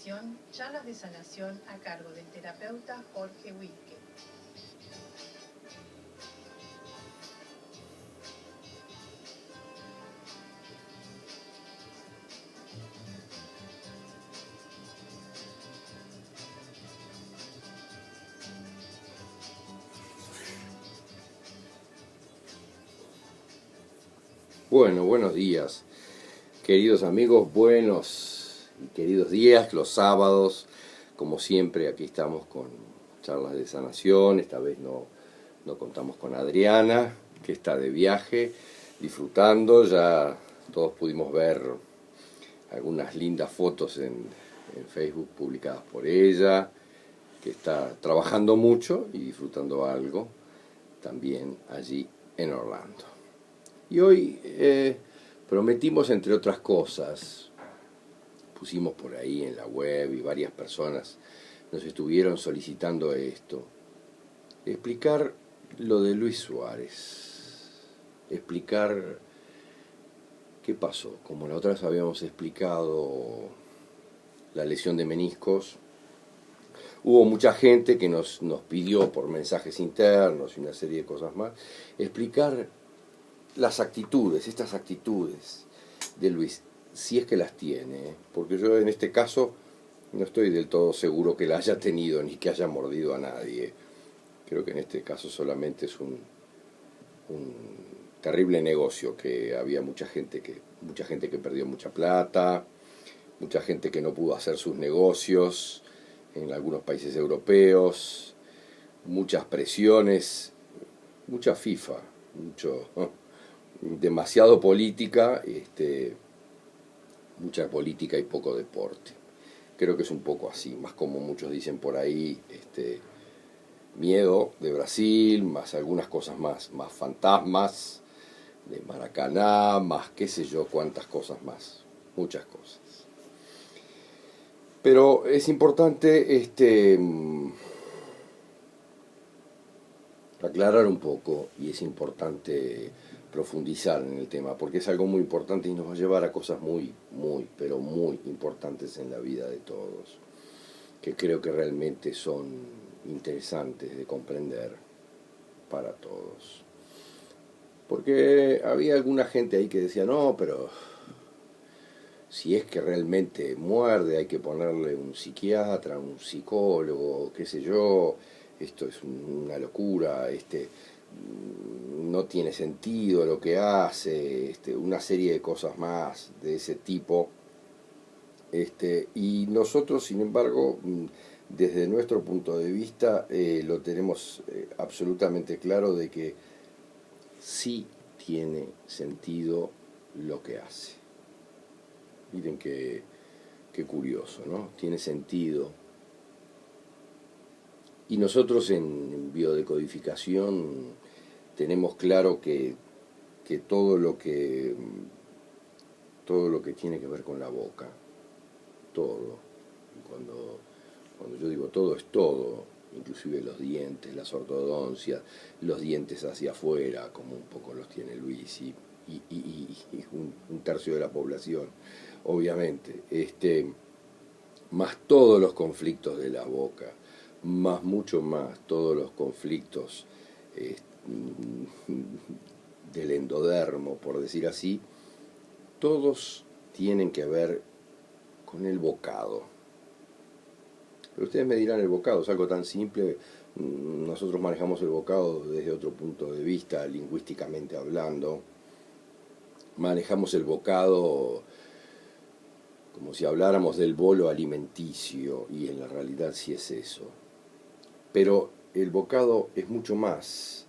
sanación, charlas de sanación a cargo del terapeuta Jorge Wilke. Bueno, buenos días, queridos amigos, buenos y queridos días, los sábados, como siempre, aquí estamos con charlas de sanación. Esta vez no contamos con Adriana, que está de viaje, disfrutando. Ya todos pudimos ver algunas lindas fotos en Facebook publicadas por ella, que está trabajando mucho y disfrutando algo también allí en Orlando. Y hoy prometimos, entre otras cosas, pusimos por ahí en la web y varias personas nos estuvieron solicitando esto, explicar lo de Luis Suárez, explicar qué pasó. Como la otra vez habíamos explicado la lesión de meniscos, hubo mucha gente que nos pidió por mensajes internos y una serie de cosas más, explicar las actitudes, estas actitudes de Luis, si es que las tiene, porque yo en este caso no estoy del todo seguro que la haya tenido ni que haya mordido a nadie. Creo que en este caso solamente es un terrible negocio, que había mucha gente que perdió mucha plata, mucha gente que no pudo hacer sus negocios en algunos países europeos, muchas presiones, mucha FIFA, demasiado política, mucha política y poco deporte. Creo que es un poco así, más como muchos dicen por ahí, miedo de Brasil, más algunas cosas más fantasmas de Maracaná, más qué sé yo cuántas cosas más, muchas cosas. Pero es importante aclarar un poco, y es importante profundizar en el tema, porque es algo muy importante y nos va a llevar a cosas muy, pero muy importantes en la vida de todos, que creo que realmente son interesantes de comprender para todos. Porque había alguna gente ahí que decía, no, pero si es que realmente muerde hay que ponerle un psiquiatra, un psicólogo, qué sé yo, esto es una locura, no tiene sentido lo que hace, una serie de cosas más de ese tipo. Y nosotros, sin embargo, desde nuestro punto de vista, lo tenemos absolutamente claro de que sí tiene sentido lo que hace. Miren qué curioso, ¿no? Tiene sentido. Y nosotros en biodecodificación tenemos claro que todo lo que tiene que ver con la boca, todo, cuando yo digo todo, es todo, inclusive los dientes, las ortodoncias, los dientes hacia afuera, como un poco los tiene Luis y un tercio de la población, obviamente, más todos los conflictos de la boca, más mucho más todos los conflictos del endodermo, por decir así, todos tienen que ver con el bocado. Pero ustedes me dirán, el bocado es algo tan simple. Nosotros manejamos el bocado desde otro punto de vista, lingüísticamente hablando. Manejamos el bocado como si habláramos del bolo alimenticio, y en la realidad sí es eso. Pero el bocado es mucho más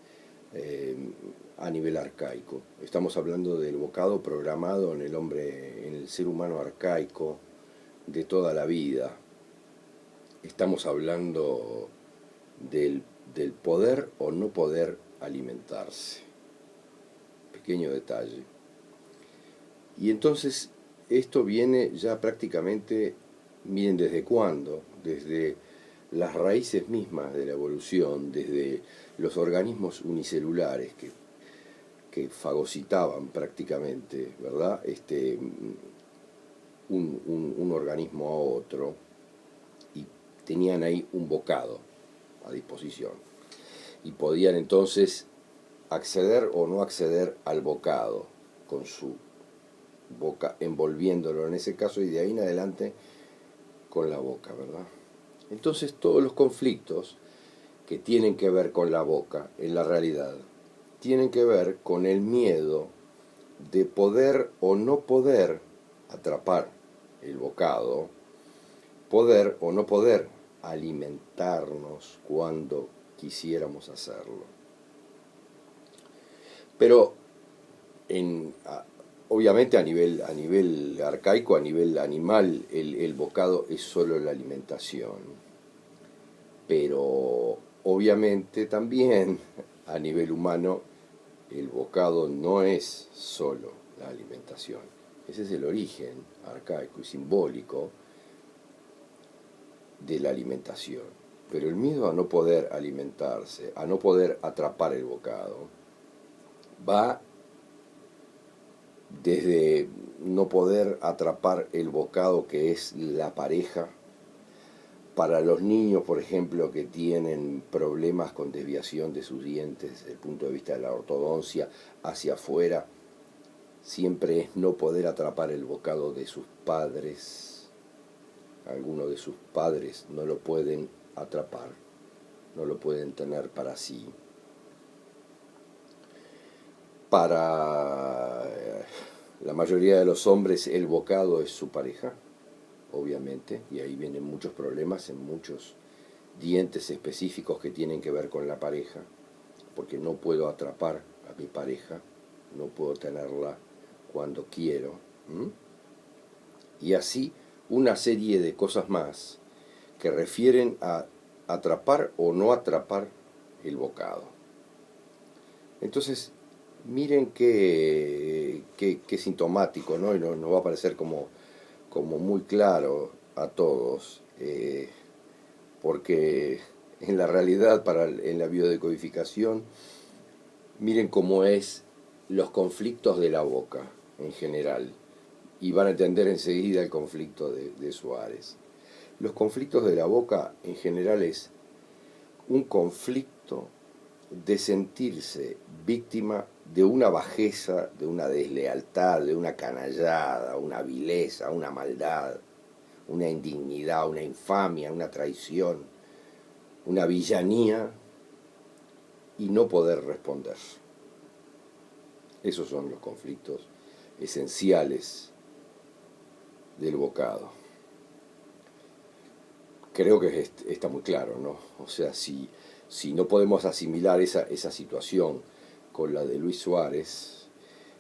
a nivel arcaico. Estamos hablando del bocado programado en el hombre, en el ser humano arcaico de toda la vida. Estamos hablando del poder o no poder alimentarse. Pequeño detalle. Y entonces esto viene ya prácticamente, miren desde cuándo, desde las raíces mismas de la evolución, desde los organismos unicelulares que fagocitaban prácticamente, ¿verdad? Un organismo a otro, tenían ahí un bocado a disposición y podían entonces acceder o no acceder al bocado con su boca envolviéndolo en ese caso y de ahí en adelante con la boca, ¿verdad? Entonces todos los conflictos que tienen que ver con la boca en la realidad tienen que ver con el miedo de poder o no poder atrapar el bocado, poder o no poder alimentarnos cuando quisiéramos hacerlo. Pero obviamente a nivel arcaico, a nivel animal, el bocado es solo la alimentación. Pero obviamente también a nivel humano el bocado no es solo la alimentación. Ese es el origen arcaico y simbólico de la alimentación. Pero el miedo a no poder alimentarse, a no poder atrapar el bocado, va desde no poder atrapar el bocado que es la pareja. Para los niños, por ejemplo, que tienen problemas con desviación de sus dientes desde el punto de vista de la ortodoncia hacia afuera, siempre es no poder atrapar el bocado de sus padres. Algunos de sus padres no lo pueden atrapar, no lo pueden tener para sí. Para la mayoría de los hombres el bocado es su pareja, obviamente, y ahí vienen muchos problemas en muchos dientes específicos que tienen que ver con la pareja, porque no puedo atrapar a mi pareja, no puedo tenerla cuando quiero. Y así una serie de cosas más que refieren a atrapar o no atrapar el bocado. Entonces, miren qué sintomático, ¿no? Y nos va a parecer como muy claro a todos, porque en la realidad, en la biodecodificación, miren cómo es los conflictos de la boca en general, y van a entender enseguida el conflicto de Suárez. Los conflictos de la boca en general es un conflicto de sentirse víctima de una bajeza, de una deslealtad, de una canallada, una vileza, una maldad, una indignidad, una infamia, una traición, una villanía, y no poder responder. Esos son los conflictos esenciales del bocado. Creo que está muy claro, ¿no? O sea, si no podemos asimilar esa situación con la de Luis Suárez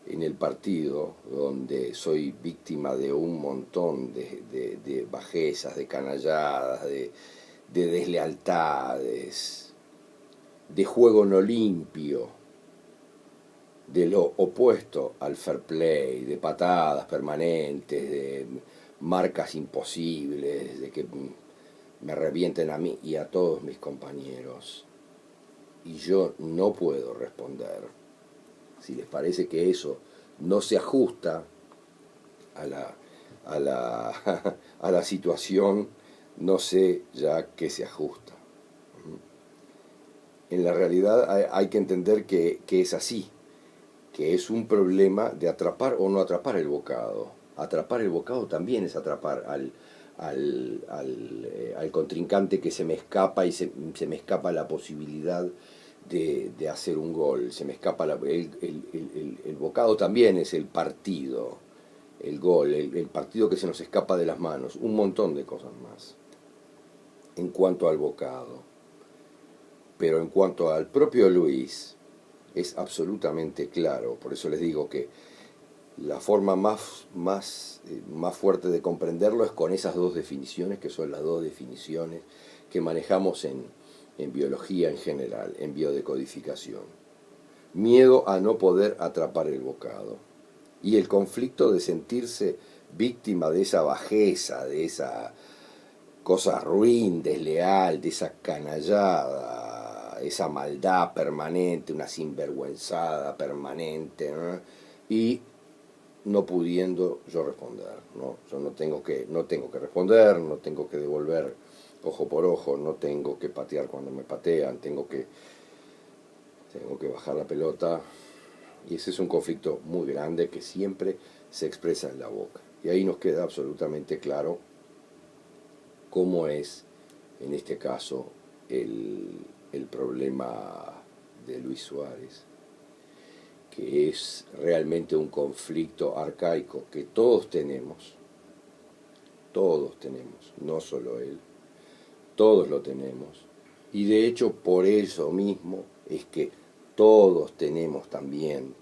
en el partido, donde soy víctima de un montón de bajezas, de canalladas, de deslealtades, de juego no limpio, de lo opuesto al fair play, de patadas permanentes, de marcas imposibles, de que me revienten a mí y a todos mis compañeros, y yo no puedo responder. Si les parece que eso no se ajusta a la situación, no sé ya qué se ajusta. En la realidad hay que entender que es así, que es un problema de atrapar o no atrapar el bocado. Atrapar el bocado también es atrapar al contrincante que se me escapa y se me escapa la posibilidad de hacer un gol, se me escapa el bocado también es el partido, el gol, el partido que se nos escapa de las manos, un montón de cosas más en cuanto al bocado. Pero en cuanto al propio Luis, es absolutamente claro. Por eso les digo que la forma más fuerte de comprenderlo es con esas dos definiciones, que son las dos definiciones que manejamos en biología en general, en biodecodificación. Miedo a no poder atrapar el bocado. Y el conflicto de sentirse víctima de esa bajeza, de esa cosa ruin, desleal, de esa canallada, esa maldad permanente, una sinvergüenzada permanente, ¿no? Y no pudiendo yo responder, ¿no? Yo no tengo que responder, no tengo que devolver ojo por ojo, no tengo que patear cuando me patean, tengo que bajar la pelota, y ese es un conflicto muy grande que siempre se expresa en la boca. Y ahí nos queda absolutamente claro cómo es, en este caso, el problema de Luis Suárez, que es realmente un conflicto arcaico que todos tenemos, no solo él, todos lo tenemos, y de hecho por eso mismo es que todos tenemos también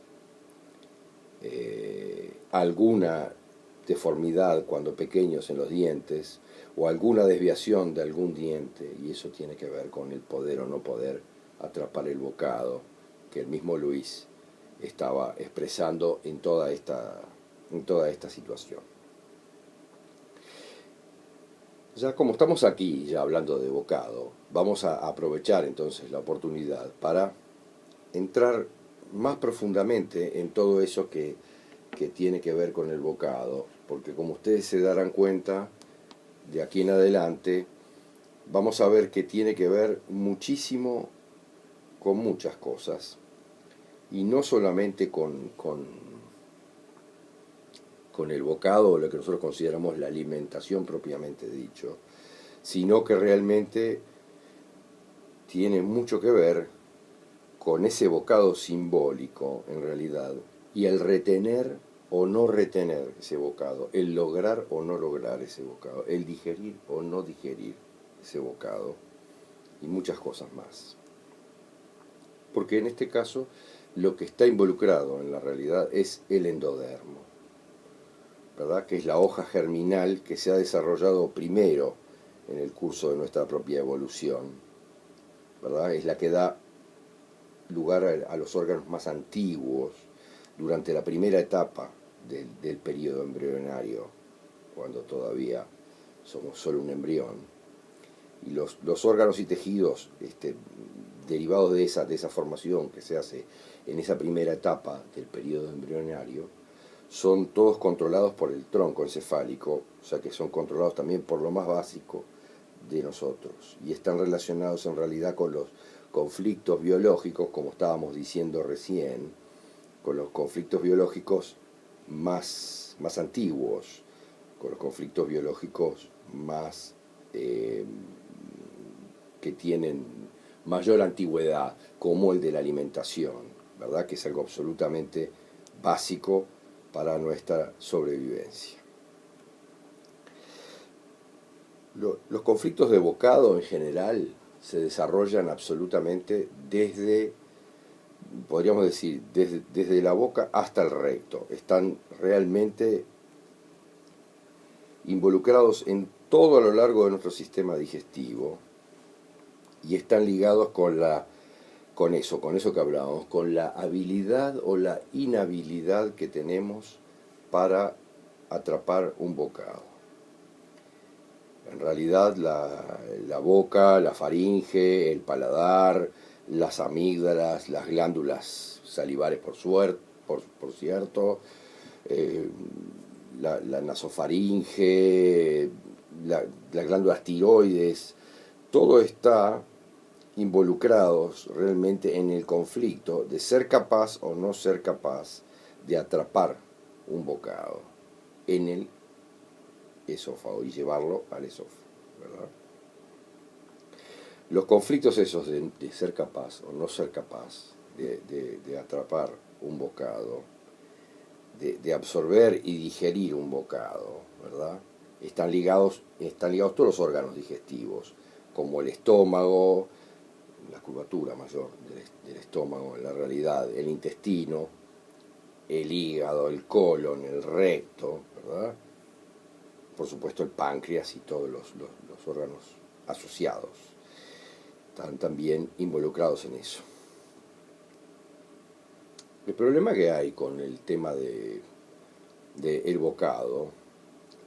alguna deformidad cuando pequeños en los dientes o alguna desviación de algún diente, y eso tiene que ver con el poder o no poder atrapar el bocado que el mismo Luis estaba expresando en toda esta situación. Ya como estamos aquí ya hablando de bocado, vamos a aprovechar entonces la oportunidad para entrar más profundamente en todo eso que tiene que ver con el bocado, porque como ustedes se darán cuenta, de aquí en adelante vamos a ver que tiene que ver muchísimo con muchas cosas, y no solamente con el bocado o lo que nosotros consideramos la alimentación propiamente dicho, sino que realmente tiene mucho que ver con ese bocado simbólico en realidad, y el retener o no retener ese bocado, el lograr o no lograr ese bocado, el digerir o no digerir ese bocado, y muchas cosas más. Porque en este caso lo que está involucrado en la realidad es el endodermo, ¿verdad? Que es la hoja germinal que se ha desarrollado primero en el curso de nuestra propia evolución, ¿verdad? Es la que da lugar a los órganos más antiguos durante la primera etapa del periodo embrionario, cuando todavía somos solo un embrión. Y los órganos y tejidos derivados de esa formación que se hace en esa primera etapa del periodo embrionario son todos controlados por el tronco encefálico, o sea que son controlados también por lo más básico de nosotros, y están relacionados en realidad con los conflictos biológicos, como estábamos diciendo recién, con los conflictos biológicos más antiguos, con los conflictos biológicos más que tienen mayor antigüedad, como el de la alimentación, ¿verdad? Que es algo absolutamente básico para nuestra sobrevivencia. Los conflictos de bocado en general se desarrollan absolutamente desde, podríamos decir, desde la boca hasta el recto. Están realmente involucrados en todo a lo largo de nuestro sistema digestivo, y están ligados con eso que hablábamos, con la habilidad o la inhabilidad que tenemos para atrapar un bocado. En realidad la boca, la faringe, el paladar, las amígdalas, las glándulas salivares por cierto, la nasofaringe, las glándulas tiroides, todo está involucrados realmente en el conflicto de ser capaz o no ser capaz de atrapar un bocado en el esófago y llevarlo al esófago, ¿verdad? Los conflictos esos de ser capaz o no ser capaz de atrapar un bocado, de absorber y digerir un bocado, ¿verdad? Están ligados todos los órganos digestivos, como el estómago, la curvatura mayor del estómago en la realidad, el intestino, el hígado, el colon, el recto, ¿verdad? Por supuesto el páncreas y todos los órganos asociados están también involucrados en eso. El problema que hay con el tema de el bocado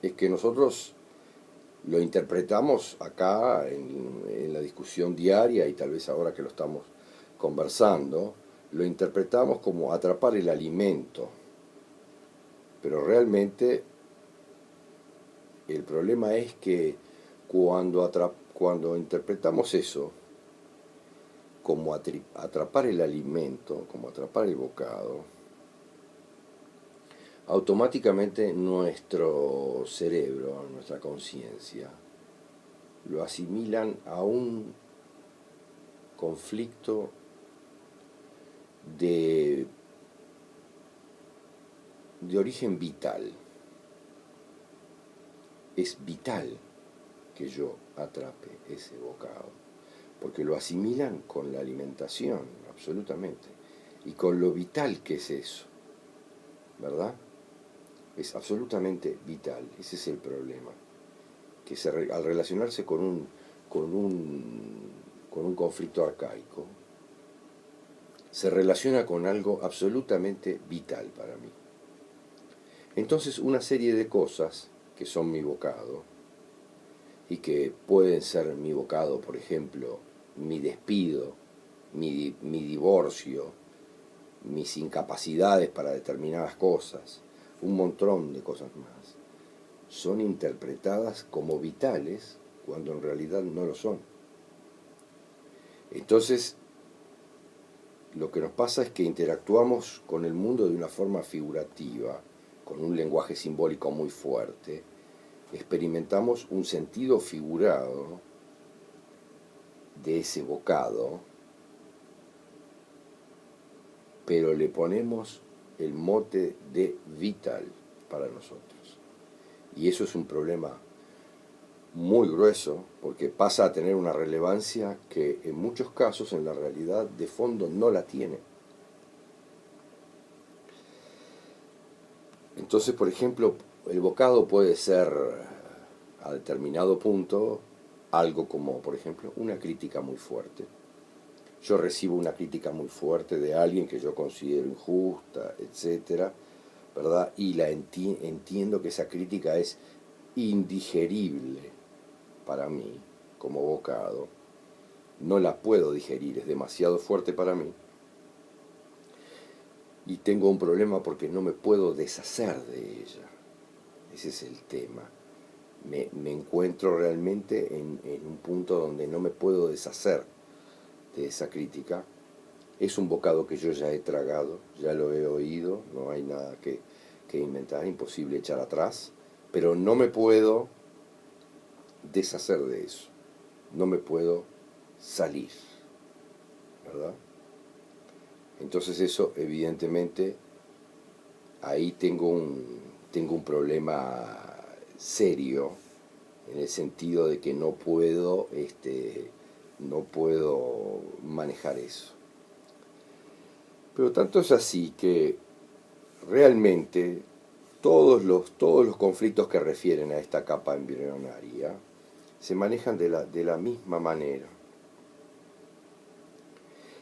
es que nosotros lo interpretamos acá en la discusión diaria, y tal vez ahora que lo estamos conversando, lo interpretamos como atrapar el alimento, pero realmente el problema es que cuando cuando interpretamos eso como atrapar el alimento, como atrapar el bocado, automáticamente nuestro cerebro, nuestra conciencia, lo asimilan a un conflicto de origen vital. Es vital que yo atrape ese bocado, porque lo asimilan con la alimentación, absolutamente, y con lo vital que es eso, ¿verdad? Es absolutamente vital, ese es el problema, que al relacionarse con un conflicto arcaico, se relaciona con algo absolutamente vital para mí. Entonces una serie de cosas que son mi bocado, y que pueden ser mi bocado, por ejemplo, mi despido, mi divorcio, mis incapacidades para determinadas cosas, un montón de cosas más, son interpretadas como vitales cuando en realidad no lo son. Entonces, lo que nos pasa es que interactuamos con el mundo de una forma figurativa, con un lenguaje simbólico muy fuerte, experimentamos un sentido figurado de ese bocado, pero le ponemos el mote de vital para nosotros. Y eso es un problema muy grueso, porque pasa a tener una relevancia que en muchos casos en la realidad de fondo no la tiene. Entonces, por ejemplo, el bocado puede ser a determinado punto algo como, por ejemplo, una crítica muy fuerte. Yo recibo una crítica muy fuerte de alguien que yo considero injusta, etcétera, ¿verdad? Y entiendo que esa crítica es indigerible para mí como bocado. No la puedo digerir, es demasiado fuerte para mí. Y tengo un problema porque no me puedo deshacer de ella. Ese es el tema. Me encuentro realmente en un punto donde no me puedo deshacer de esa crítica. Es un bocado que yo ya he tragado, ya lo he oído, no hay nada que inventar, imposible echar atrás, pero no me puedo deshacer de eso, no me puedo salir, ¿verdad? Entonces eso, evidentemente, ahí tengo un problema serio, en el sentido de que no puedo manejar eso. Pero tanto es así que realmente todos los conflictos que refieren a esta capa embrionaria se manejan de la misma manera.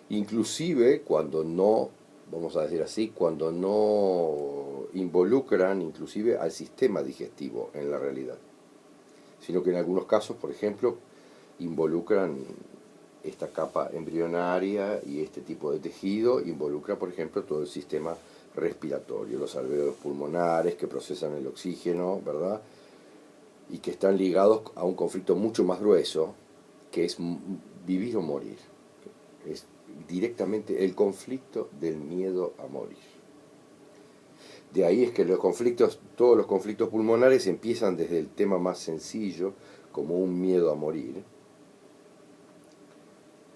Inclusive cuando no, vamos a decir así, cuando no involucran inclusive al sistema digestivo en la realidad, sino que en algunos casos, por ejemplo, involucran esta capa embrionaria y este tipo de tejido, involucra, por ejemplo, todo el sistema respiratorio, los alvéolos pulmonares que procesan el oxígeno, ¿verdad? Y que están ligados a un conflicto mucho más grueso, que es vivir o morir. Es directamente el conflicto del miedo a morir. De ahí es que todos los conflictos pulmonares empiezan desde el tema más sencillo, como un miedo a morir,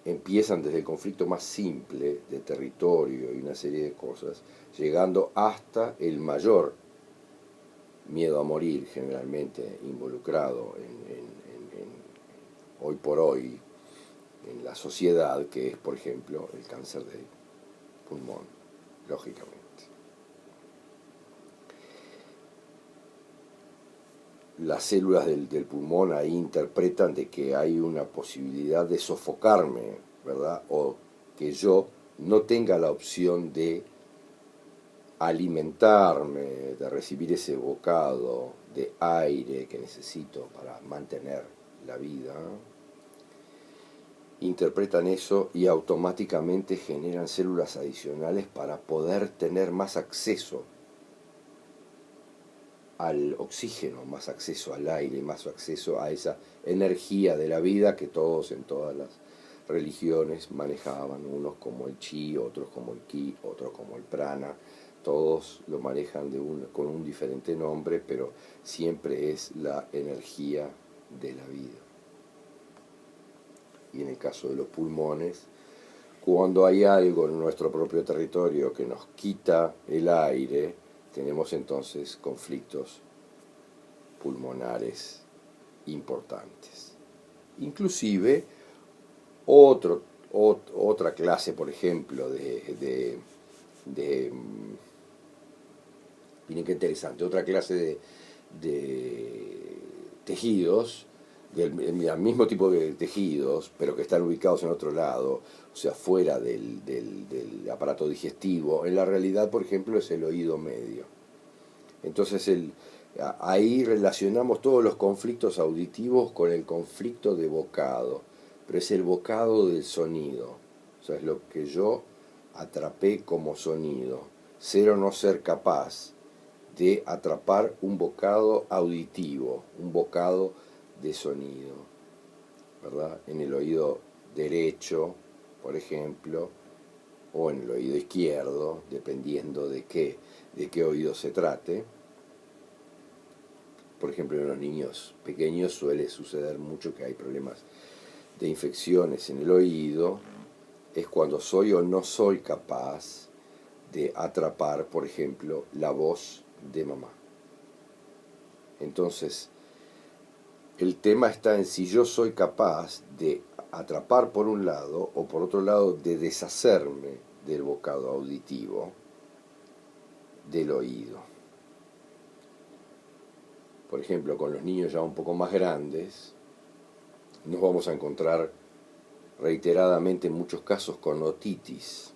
empiezan desde el conflicto más simple de territorio y una serie de cosas, llegando hasta el mayor miedo a morir, generalmente involucrado hoy por hoy en la sociedad, que es, por ejemplo, el cáncer de pulmón, lógicamente. Las células del pulmón ahí interpretan de que hay una posibilidad de sofocarme, ¿verdad? O que yo no tenga la opción de alimentarme, de recibir ese bocado de aire que necesito para mantener la vida. Interpretan eso y automáticamente generan células adicionales para poder tener más acceso al oxígeno, más acceso al aire, más acceso a esa energía de la vida que todos en todas las religiones manejaban, unos como el chi, otros como el ki, otros como el prana, todos lo manejan con un diferente nombre, pero siempre es la energía de la vida. Y en el caso de los pulmones, cuando hay algo en nuestro propio territorio que nos quita el aire, tenemos entonces conflictos pulmonares importantes. Inclusive otra clase, por ejemplo, miren qué interesante, otra clase de tejidos, del mismo tipo de tejidos, pero que están ubicados en otro lado, o sea, fuera del aparato digestivo, en la realidad, por ejemplo, es el oído medio. Entonces ahí relacionamos todos los conflictos auditivos con el conflicto de bocado, pero es el bocado del sonido, o sea, es lo que yo atrapé como sonido, ser o no ser capaz de atrapar un bocado auditivo, un bocado de sonido, ¿verdad? En el oído derecho, por ejemplo, o en el oído izquierdo, dependiendo de qué oído se trate. Por ejemplo, en los niños pequeños suele suceder mucho que hay problemas de infecciones en el oído, es cuando soy o no soy capaz de atrapar, por ejemplo, la voz de mamá. Entonces, el tema está en si yo soy capaz de atrapar por un lado o por otro lado de deshacerme del bocado auditivo del oído. Por ejemplo, con los niños ya un poco más grandes, nos vamos a encontrar reiteradamente en muchos casos con otitis.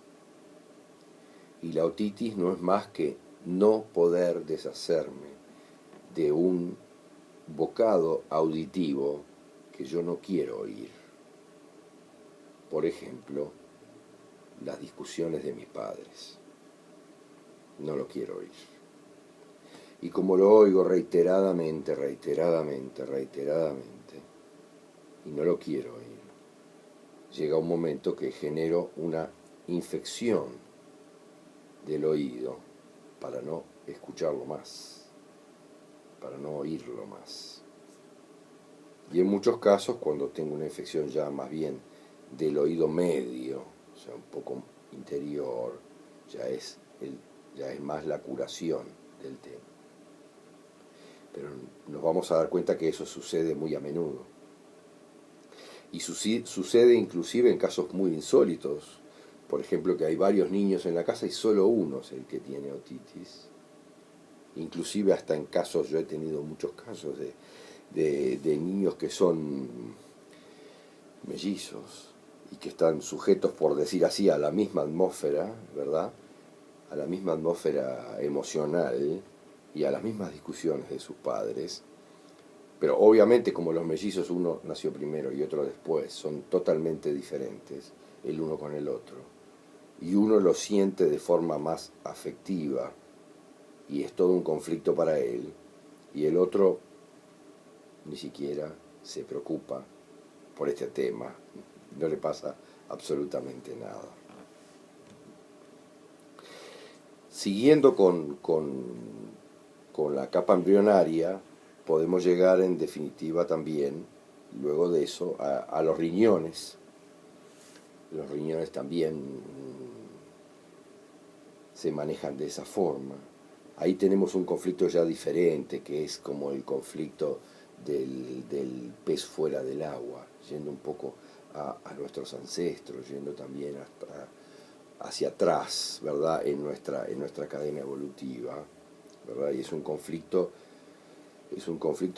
Y la otitis no es más que no poder deshacerme de un bocado auditivo que yo no quiero oír. Por ejemplo, las discusiones de mis padres. No lo quiero oír. Y como lo oigo reiteradamente, y no lo quiero oír, llega un momento que genero una infección del oído para no escucharlo más, para no oírlo más. Y en muchos casos, cuando tengo una infección ya más bien del oído medio, o sea, un poco interior, ya es más la curación del tema. Pero nos vamos a dar cuenta que eso sucede muy a menudo. Y sucede inclusive en casos muy insólitos. Por ejemplo, que hay varios niños en la casa y solo uno es el que tiene otitis. Inclusive hasta en casos, yo he tenido muchos casos de niños que son mellizos y que están sujetos, por decir así, a la misma atmósfera, ¿verdad? A la misma atmósfera emocional y a las mismas discusiones de sus padres. Pero obviamente, como los mellizos, uno nació primero y otro después, son totalmente diferentes el uno con el otro. Y uno lo siente de forma más afectiva y es todo un conflicto para él, y el otro ni siquiera se preocupa por este tema, no le pasa absolutamente nada. Siguiendo con la capa embrionaria, podemos llegar en definitiva también, luego de eso, a los riñones. Los riñones también se manejan de esa forma. Ahí tenemos un conflicto ya diferente, que es como el conflicto del pez fuera del agua, yendo un poco a nuestros ancestros, yendo también hacia atrás, ¿verdad? En nuestra cadena evolutiva, ¿verdad? Y es un conflicto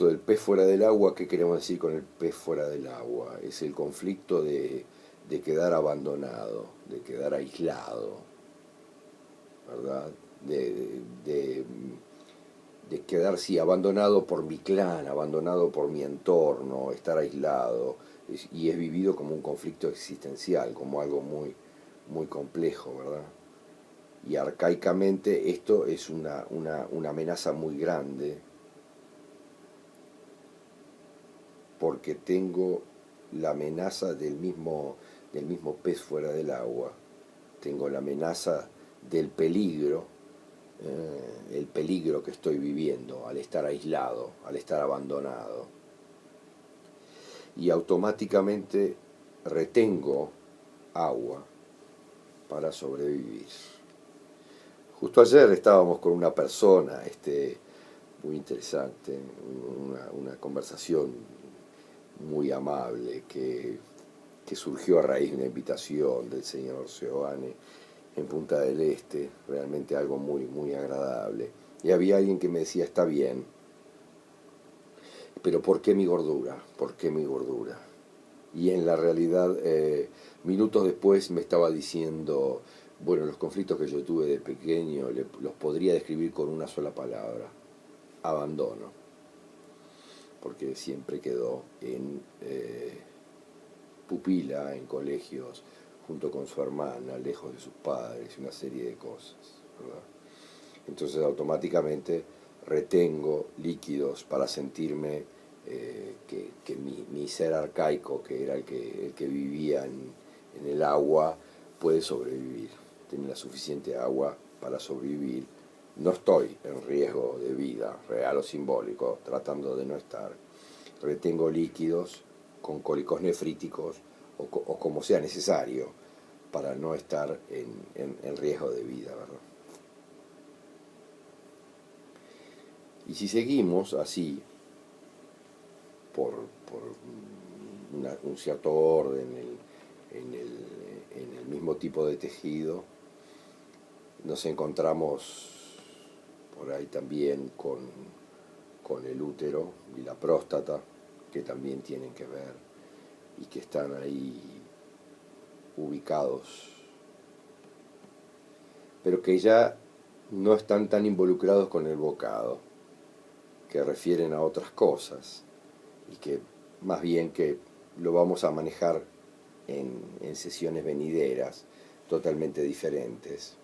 del pez fuera del agua. ¿Qué queremos decir con el pez fuera del agua? Es el conflicto de quedar abandonado, de quedar aislado, ¿verdad? De quedar, sí, abandonado por mi clan, abandonado por mi entorno, estar aislado, y es vivido como un conflicto existencial, como algo muy, muy complejo, ¿verdad? Y arcaicamente esto es una amenaza muy grande porque tengo la amenaza del mismo pez fuera del agua, tengo la amenaza del peligro, el peligro que estoy viviendo al estar aislado, al estar abandonado. Y automáticamente retengo agua para sobrevivir. Justo ayer estábamos con una persona muy interesante, una conversación muy amable que surgió a raíz de una invitación del señor Seoane en Punta del Este, realmente algo muy, muy agradable. Y había alguien que me decía, está bien, pero ¿por qué mi gordura? ¿Por qué mi gordura? Y en la realidad, minutos después me estaba diciendo, bueno, los conflictos que yo tuve de pequeño los podría describir con una sola palabra: abandono. Porque siempre quedó en pupila, en colegios, junto con su hermana, lejos de sus padres, una serie de cosas, ¿verdad? Entonces automáticamente retengo líquidos para sentirme que mi ser arcaico, que era el que vivía en el agua, puede sobrevivir, tiene la suficiente agua para sobrevivir. No estoy en riesgo de vida, real o simbólico, tratando de no estar. Retengo líquidos con cólicos nefríticos o como sea necesario para no estar en riesgo de vida, ¿verdad? Y si seguimos así, por un cierto orden en el mismo tipo de tejido, nos encontramos por ahí también con el útero y la próstata, que también tienen que ver y que están ahí ubicados, pero que ya no están tan involucrados con el bocado, que refieren a otras cosas y que más bien que lo vamos a manejar en sesiones venideras totalmente diferentes,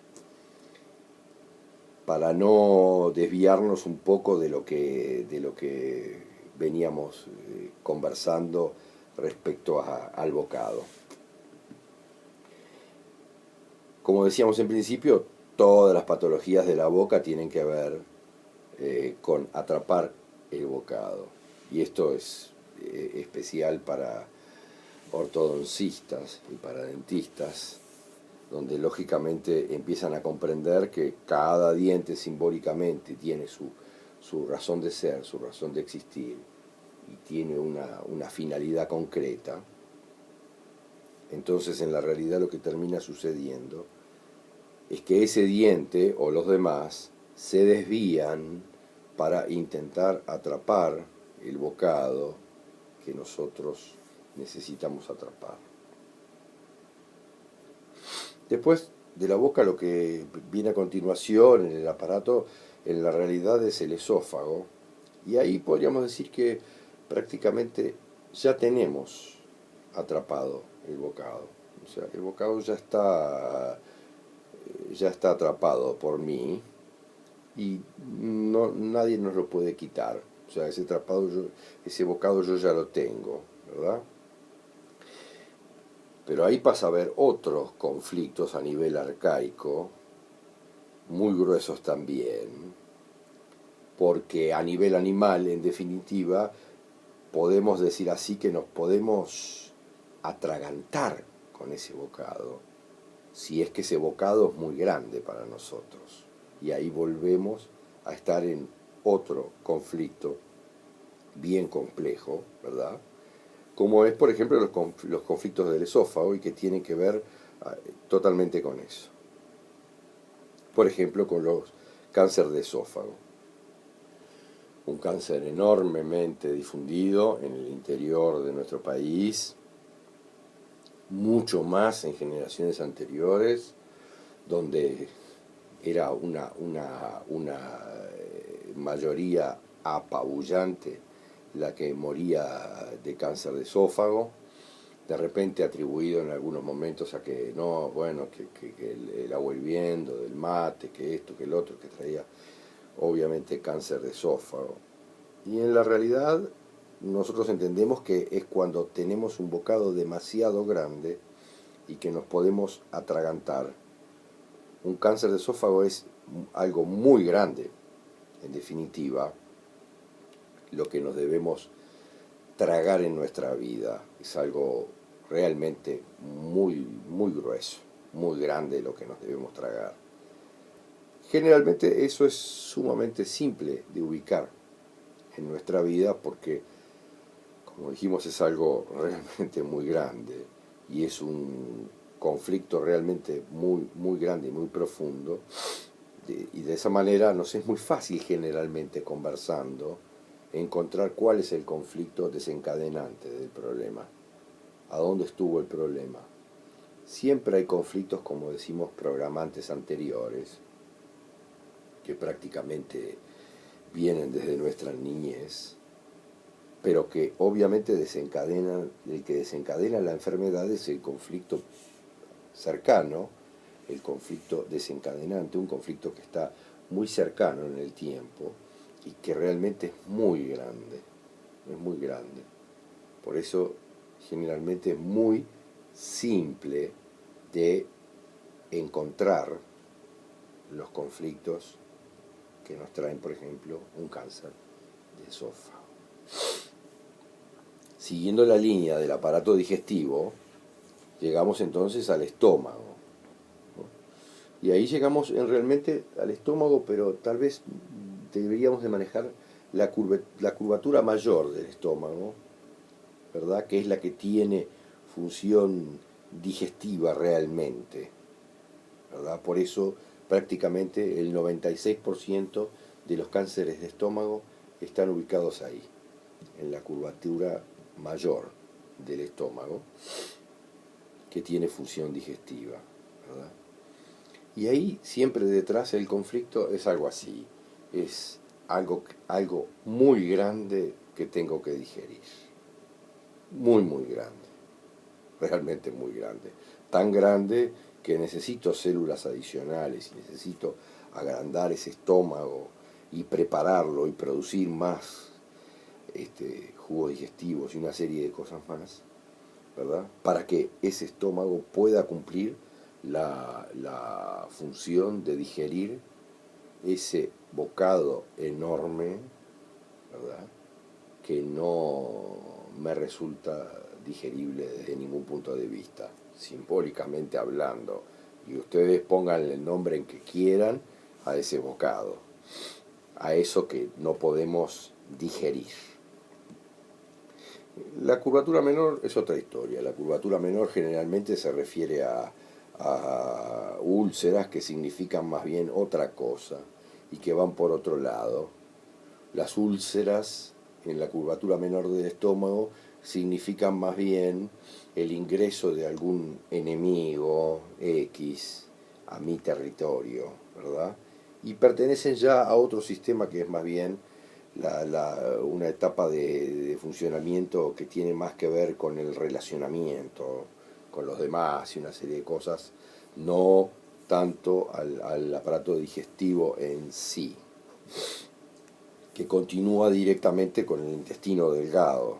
para no desviarnos un poco de lo que veníamos conversando respecto al bocado. Como decíamos en principio, todas las patologías de la boca tienen que ver con atrapar el bocado. Y esto es especial para ortodoncistas y para dentistas, donde lógicamente empiezan a comprender que cada diente simbólicamente tiene su razón de ser, su razón de existir, y tiene una finalidad concreta. Entonces en la realidad lo que termina sucediendo es que ese diente o los demás se desvían para intentar atrapar el bocado que nosotros necesitamos atrapar. Después de la boca, lo que viene a continuación en el aparato, en la realidad es el esófago, y ahí podríamos decir que prácticamente ya tenemos atrapado el bocado. O sea, el bocado ya está atrapado por mí y nadie nos lo puede quitar. O sea, ese bocado yo ya lo tengo, ¿verdad? Pero ahí pasa a haber otros conflictos a nivel arcaico, muy gruesos también, porque a nivel animal, en definitiva, podemos decir así que nos podemos atragantar con ese bocado, si es que ese bocado es muy grande para nosotros. Y ahí volvemos a estar en otro conflicto bien complejo, ¿verdad? Como es, por ejemplo, los conflictos del esófago, y que tienen que ver totalmente con eso. Por ejemplo, con los cánceres de esófago. Un cáncer enormemente difundido en el interior de nuestro país, mucho más en generaciones anteriores, donde era una mayoría apabullante la que moría de cáncer de esófago, de repente atribuido en algunos momentos a que no, bueno, que el agua hirviendo, del mate, que esto, que el otro, que traía obviamente cáncer de esófago. Y en la realidad nosotros entendemos que es cuando tenemos un bocado demasiado grande y que nos podemos atragantar. Un cáncer de esófago es algo muy grande, en definitiva, lo que nos debemos tragar en nuestra vida. Es algo realmente muy, muy grueso, muy grande lo que nos debemos tragar. Generalmente eso es sumamente simple de ubicar en nuestra vida porque, como dijimos, es algo realmente muy grande y es un conflicto realmente muy, muy grande y muy profundo. Y de esa manera nos es muy fácil generalmente conversando encontrar cuál es el conflicto desencadenante del problema, a dónde estuvo el problema. Siempre hay conflictos, como decimos, programantes anteriores, que prácticamente vienen desde nuestra niñez, pero que obviamente desencadenan, el que desencadena la enfermedad es el conflicto cercano, el conflicto desencadenante, un conflicto que está muy cercano en el tiempo y que realmente es muy grande, es muy grande. Por eso generalmente es muy simple de encontrar los conflictos que nos traen, por ejemplo, un cáncer de esófago. Siguiendo la línea del aparato digestivo, llegamos entonces al estómago, ¿no? Y ahí llegamos realmente al estómago, pero tal vez deberíamos de manejar la curvatura mayor del estómago, ¿verdad? Que es la que tiene función digestiva realmente, ¿verdad? Por eso prácticamente el 96% de los cánceres de estómago están ubicados ahí, en la curvatura mayor del estómago, que tiene función digestiva, ¿verdad? Y ahí siempre detrás el conflicto es algo así, es algo muy grande que tengo que digerir, muy, muy grande, realmente muy grande, tan grande que necesito células adicionales y necesito agrandar ese estómago y prepararlo y producir más jugos digestivos y una serie de cosas más, ¿verdad? Para que ese estómago pueda cumplir la función de digerir ese bocado enorme, ¿verdad? Que no me resulta digerible desde ningún punto de vista, simbólicamente hablando, y ustedes pongan el nombre en que quieran a ese bocado, a eso que no podemos digerir. La curvatura menor es otra historia. La curvatura menor generalmente se refiere a úlceras que significan más bien otra cosa y que van por otro lado. Las úlceras en la curvatura menor del estómago significan más bien el ingreso de algún enemigo X a mi territorio, ¿verdad? Y pertenecen ya a otro sistema que es más bien una etapa de funcionamiento que tiene más que ver con el relacionamiento con los demás y una serie de cosas, no tanto al aparato digestivo en sí, que continúa directamente con el intestino delgado,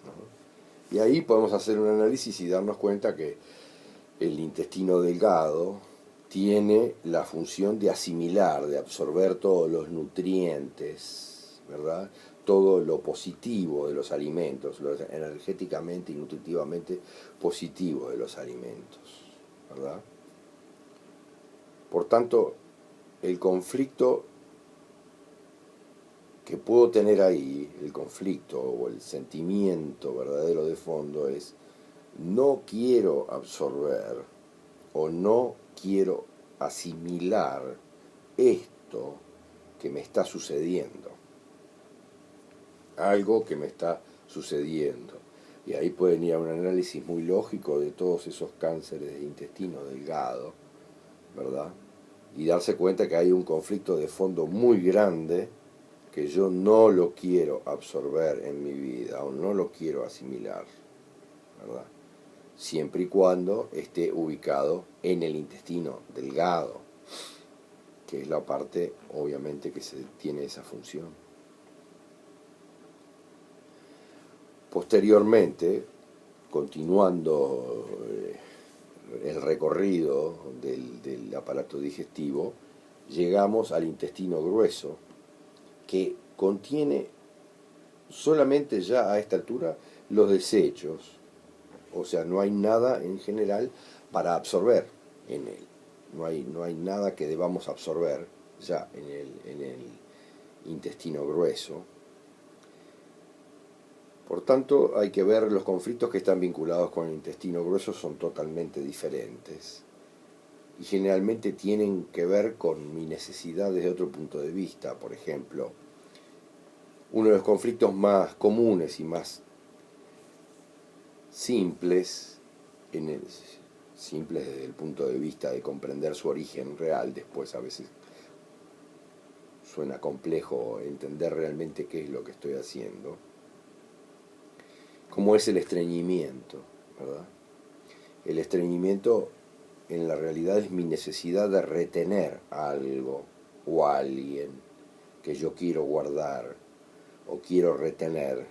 ¿no? Y ahí podemos hacer un análisis y darnos cuenta que el intestino delgado tiene la función de asimilar, de absorber todos los nutrientes, ¿verdad? Todo lo positivo de los alimentos, lo energéticamente y nutritivamente positivo de los alimentos, ¿verdad? Por tanto, el conflicto que puedo tener ahí, el conflicto o el sentimiento verdadero de fondo es: no quiero absorber o no quiero asimilar esto que me está sucediendo, algo que me está sucediendo. Y ahí pueden ir a un análisis muy lógico de todos esos cánceres de intestino delgado, ¿verdad? Y darse cuenta que hay un conflicto de fondo muy grande que yo no lo quiero absorber en mi vida o no lo quiero asimilar, ¿verdad? Siempre y cuando esté ubicado en el intestino delgado, que es la parte obviamente que tiene esa función. Posteriormente, continuando el recorrido del aparato digestivo, llegamos al intestino grueso, que contiene solamente ya a esta altura los desechos, o sea, no hay nada en general para absorber en él, no hay nada que debamos absorber ya en el intestino grueso. Por tanto, hay que ver los conflictos que están vinculados con el intestino grueso son totalmente diferentes y generalmente tienen que ver con mi necesidad desde otro punto de vista. Por ejemplo, uno de los conflictos más comunes y más simples, simples desde el punto de vista de comprender su origen real, después a veces suena complejo entender realmente qué es lo que estoy haciendo, como es el estreñimiento, ¿verdad? El estreñimiento en la realidad es mi necesidad de retener algo o a alguien que yo quiero guardar o quiero retener,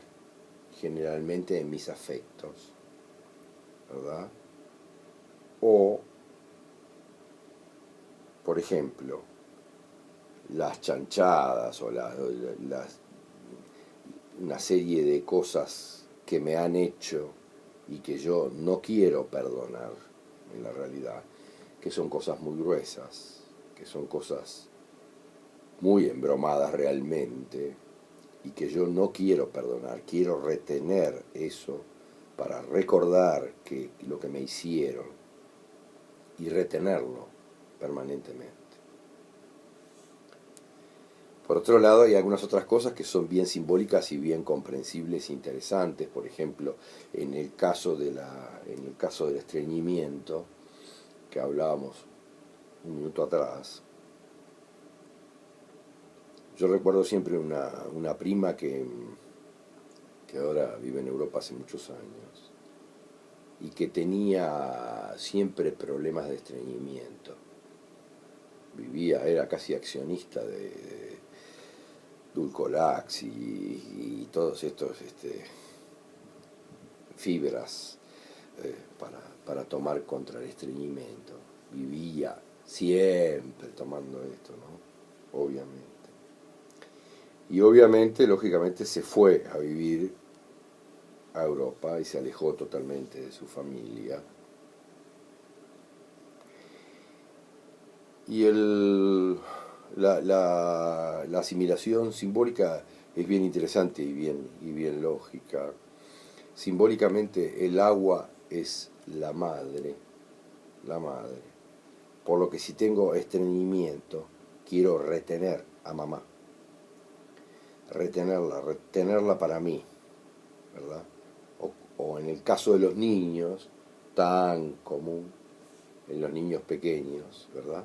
generalmente en mis afectos, ¿verdad? O, por ejemplo, las chanchadas o una serie de cosas que me han hecho y que yo no quiero perdonar en la realidad, que son cosas muy gruesas, que son cosas muy embromadas realmente y que yo no quiero perdonar, quiero retener eso para recordar lo que me hicieron y retenerlo permanentemente. Por otro lado, hay algunas otras cosas que son bien simbólicas y bien comprensibles e interesantes. Por ejemplo, en el caso del estreñimiento, que hablábamos un minuto atrás, yo recuerdo siempre una prima que ahora vive en Europa hace muchos años y que tenía siempre problemas de estreñimiento. Era casi accionista de Dulcolax y todos estos fibras para tomar contra el estreñimiento. Vivía siempre tomando esto, ¿no? Obviamente. Y obviamente, lógicamente, se fue a vivir a Europa y se alejó totalmente de su familia. Y la asimilación simbólica es bien interesante y bien lógica. Simbólicamente el agua es la madre, por lo que si tengo estreñimiento quiero retener a mamá, retenerla para mí, ¿verdad? O en el caso de los niños, tan común en los niños pequeños, ¿verdad?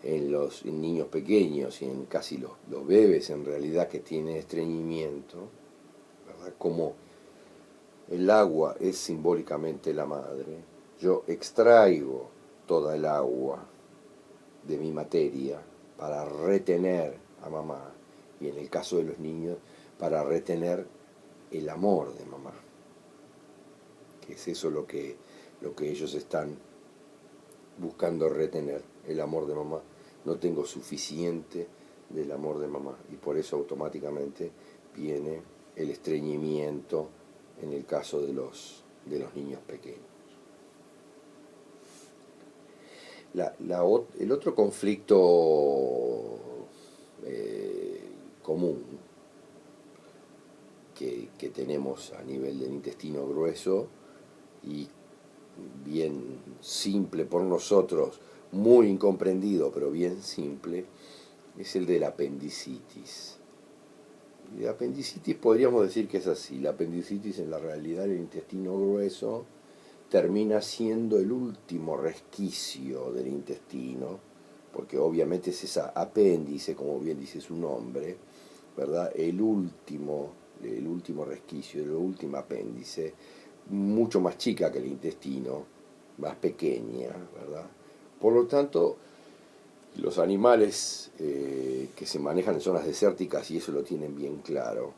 En los niños pequeños y en casi los bebés en realidad que tienen estreñimiento, ¿verdad? Como el agua es simbólicamente la madre, yo extraigo toda el agua de mi materia para retener a mamá y en el caso de los niños para retener el amor de mamá, que es eso lo que ellos están buscando retener, el amor de mamá. No tengo suficiente del amor de mamá y por eso automáticamente viene el estreñimiento en el caso de los niños pequeños. El otro conflicto común que tenemos a nivel del intestino grueso y bien simple por nosotros, muy incomprendido, pero bien simple, es el de la apendicitis. Y la apendicitis podríamos decir que es así. La apendicitis en la realidad del intestino grueso termina siendo el último resquicio del intestino, porque obviamente es esa apéndice, como bien dice su nombre, ¿verdad? El último resquicio, el último apéndice, mucho más chica que el intestino, más pequeña, ¿verdad? Por lo tanto, los animales que se manejan en zonas desérticas, y eso lo tienen bien claro,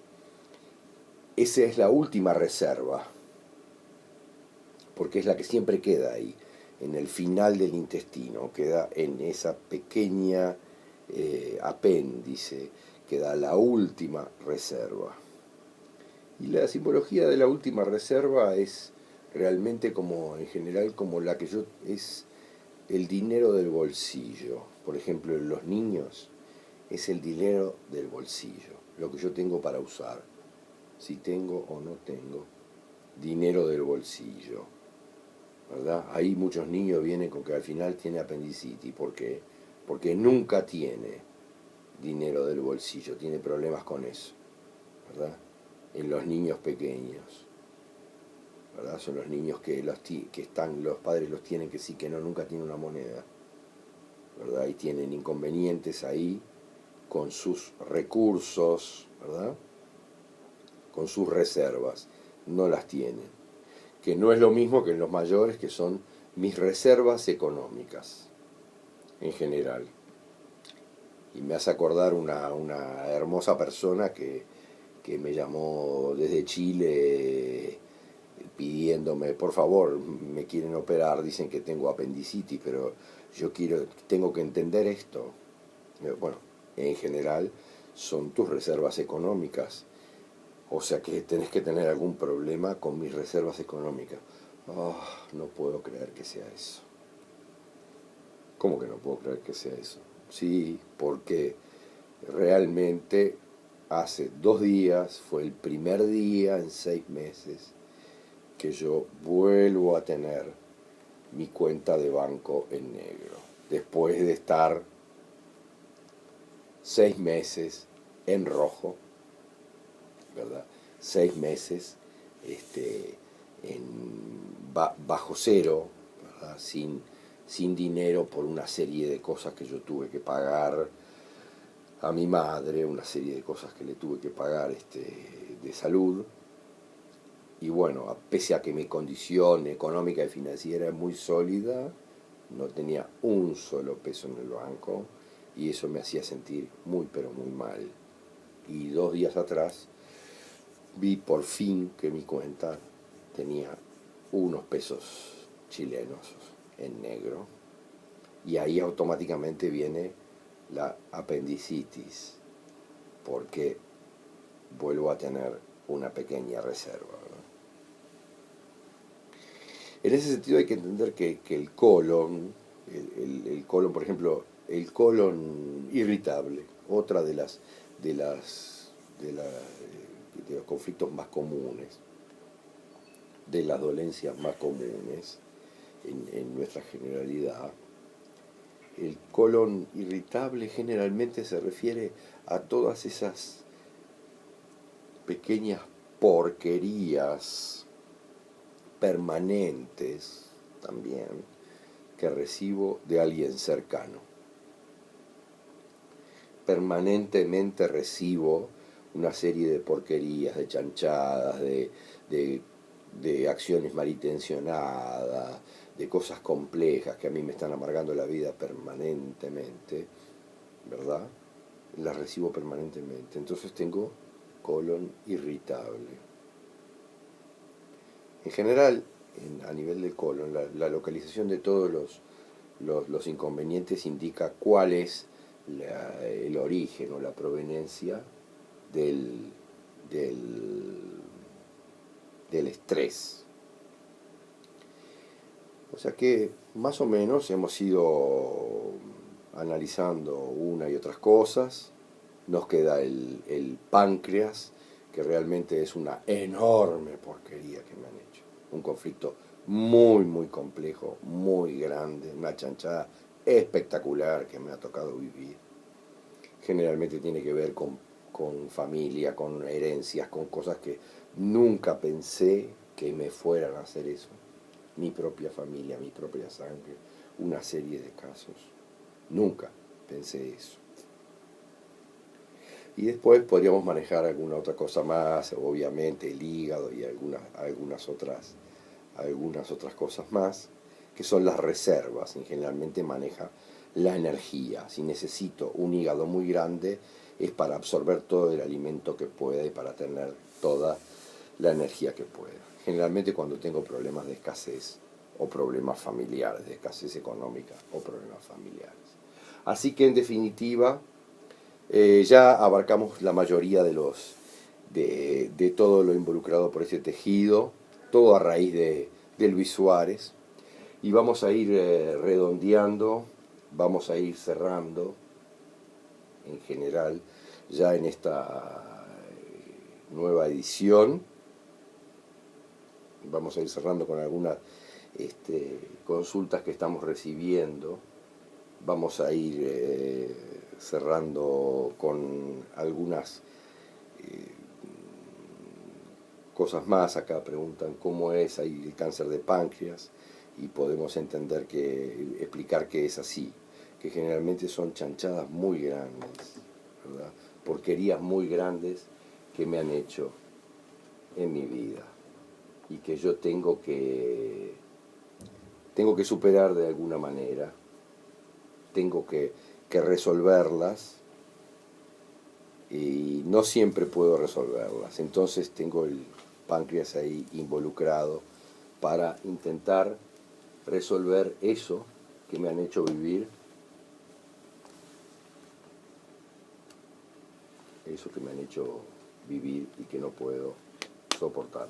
esa es la última reserva, porque es la que siempre queda ahí, en el final del intestino, queda en esa pequeña apéndice, queda la última reserva. Y la simbología de la última reserva es realmente como, en general, como la que yo, es el dinero del bolsillo. Por ejemplo, en los niños es el dinero del bolsillo, lo que yo tengo para usar, si tengo o no tengo dinero del bolsillo, ¿verdad? Ahí muchos niños vienen con que al final tiene apendicitis. ¿Por qué? Porque nunca tiene dinero del bolsillo, tiene problemas con eso, ¿verdad? En los niños pequeños, ¿verdad? Son los niños que los padres los tienen que sí, que no, nunca tienen una moneda, ¿verdad? Y tienen inconvenientes ahí con sus recursos, ¿verdad? Con sus reservas, no las tienen. Que no es lo mismo que en los mayores, que son mis reservas económicas, en general. Y me hace acordar una hermosa persona que me llamó desde Chile pidiéndome, por favor, me quieren operar, dicen que tengo apendicitis, pero tengo que entender esto. Bueno, en general son tus reservas económicas, o sea que tenés que tener algún problema con mis reservas económicas. Oh, no puedo creer que sea eso. ¿Cómo que no puedo creer que sea eso? Sí, porque realmente hace 2 días, fue el primer día en 6 meses, que yo vuelvo a tener mi cuenta de banco en negro. Después de estar 6 meses en rojo, ¿verdad? 6 meses bajo cero, ¿verdad? Sin dinero por una serie de cosas que yo tuve que pagar a mi madre, una serie de cosas que le tuve que pagar de salud. Y bueno, pese a que mi condición económica y financiera es muy sólida, no tenía un solo peso en el banco y eso me hacía sentir muy pero muy mal. Y 2 días atrás vi por fin que mi cuenta tenía unos pesos chilenos en negro y ahí automáticamente viene la apendicitis, porque vuelvo a tener una pequeña reserva, ¿verdad? En ese sentido hay que entender que el colon, el colon, por ejemplo, el colon irritable, otra de los conflictos más comunes, de las dolencias más comunes en nuestra generalidad. El colon irritable generalmente se refiere a todas esas pequeñas porquerías permanentes también que recibo de alguien cercano. Permanentemente recibo una serie de porquerías, de chanchadas, de acciones malintencionadas, de cosas complejas que a mí me están amargando la vida permanentemente, ¿verdad? Las recibo permanentemente. Entonces tengo colon irritable. En general, a nivel del colon, la localización de todos los inconvenientes indica cuál es el origen o la proveniencia del estrés. O sea que más o menos hemos ido analizando una y otras cosas. Nos queda el páncreas, que realmente es una enorme porquería que me han hecho. Un conflicto muy, muy complejo, muy grande, una chanchada espectacular que me ha tocado vivir. Generalmente tiene que ver con familia, con herencias, con cosas que nunca pensé que me fueran a hacer eso. Mi propia familia, mi propia sangre, una serie de casos. Nunca pensé eso. Y después podríamos manejar alguna otra cosa más, obviamente el hígado y algunas otras cosas más, que son las reservas. Y generalmente maneja la energía. Si necesito un hígado muy grande, es para absorber todo el alimento que pueda y para tener toda la energía que pueda. Generalmente cuando tengo problemas de escasez o problemas familiares, de escasez económica o problemas familiares. Así que en definitiva, ya abarcamos la mayoría de todo lo involucrado por ese tejido, todo a raíz de Luis Suárez, y vamos a ir redondeando, vamos a ir cerrando en general ya en esta nueva edición. Vamos a ir cerrando con algunas consultas que estamos recibiendo. Vamos a ir cerrando con algunas cosas más. Acá preguntan cómo es ahí el cáncer de páncreas y podemos explicar que es así, que generalmente son chanchadas muy grandes, ¿verdad? Porquerías muy grandes que me han hecho en mi vida y que yo tengo que superar de alguna manera, tengo que resolverlas y no siempre puedo resolverlas. Entonces tengo el páncreas ahí involucrado para intentar resolver eso que me han hecho vivir, y que no puedo soportar.